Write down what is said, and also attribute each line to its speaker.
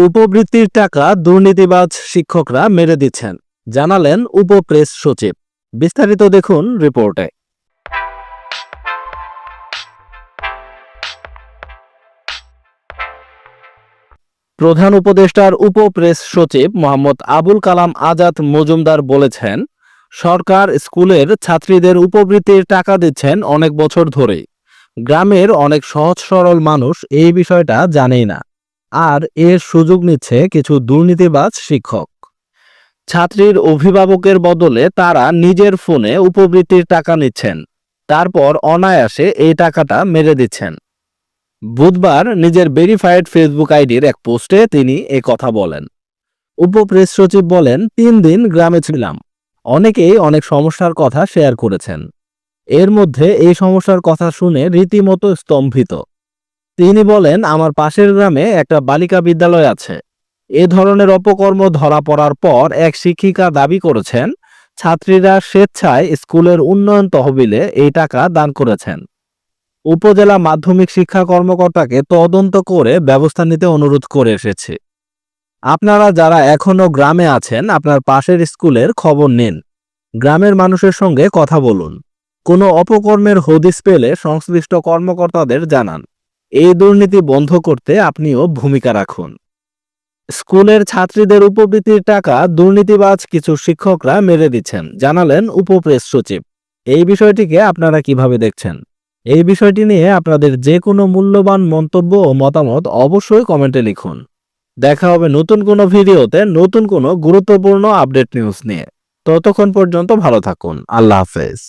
Speaker 1: উপবৃত্তির টাকা দুর্নীতিবাজ শিক্ষকরা মেরে দিচ্ছেন, জানালেন উপপ্রেস সচিব। বিস্তারিত দেখুন রিপোর্টে। প্রধান উপদেষ্টার উপপ্রেস সচিব মোহাম্মদ আবুল কালাম আজাদ মজুমদার বলেছেন, সরকার স্কুলের ছাত্রীদের উপবৃত্তির টাকা দিচ্ছেন অনেক বছর ধরেই। গ্রামের অনেক সহজ সরল মানুষ এই বিষয়টা জানেই না, আর এর সুযোগ নিচ্ছে কিছু দুর্নীতিবাজ শিক্ষক। ছাত্রীর অভিভাবকের বদলে তারা নিজের ফোনে উপবৃত্তির টাকা নিচ্ছেন, তারপর অনায়াসে এই টাকাটা মেরে দিচ্ছেন। বুধবার নিজের ভেরিফাইড ফেসবুক আইডির এক পোস্টে তিনি কথা বলেন। উপপ্রেস সচিব বলেন, ৩ দিন গ্রামে ছিলাম, অনেকেই অনেক সমস্যার কথা শেয়ার করেছেন। এর মধ্যে এই সমস্যার কথা শুনে রীতিমতো স্তম্ভিত। তিনি বলেন, আমার পাশের গ্রামে একটা বালিকা বিদ্যালয় আছে। এ ধরনের অপকর্ম ধরা পড়ার পর এক শিক্ষিকা দাবি করেছেন, ছাত্রীরা স্বেচ্ছায় স্কুলের উন্নয়ন তহবিলে এই টাকা দান করেছেন। উপজেলা মাধ্যমিক শিক্ষা কর্মকর্তাকে তদন্ত করে ব্যবস্থা নিতে অনুরোধ করে এসেছে। আপনারা যারা এখনো গ্রামে আছেন, আপনার পাশের স্কুলের খবর নিন, গ্রামের মানুষের সঙ্গে কথা বলুন। কোনো অপকর্মের হদিস পেলে সংশ্লিষ্ট কর্মকর্তাদের জানান। এই দুর্নীতি বন্ধ করতে আপনিও ভূমিকা রাখুন। স্কুলের ছাত্রীদের উপবৃত্তির টাকা দুর্নীতিবাজ কিছু শিক্ষকরা মেরে দিচ্ছেন, জানালেন উপপ্রেস সচিব। এই বিষয়টিকে আপনারা কিভাবে দেখছেন? এই বিষয়টি নিয়ে আপনাদের যে কোনো মূল্যবান মন্তব্য ও মতামত অবশ্যই কমেন্টে লিখুন। দেখা হবে নতুন কোনো ভিডিওতে নতুন কোনো গুরুত্বপূর্ণ আপডেট নিউজ নিয়ে। ততক্ষণ পর্যন্ত ভালো থাকুন। আল্লাহ হাফেজ।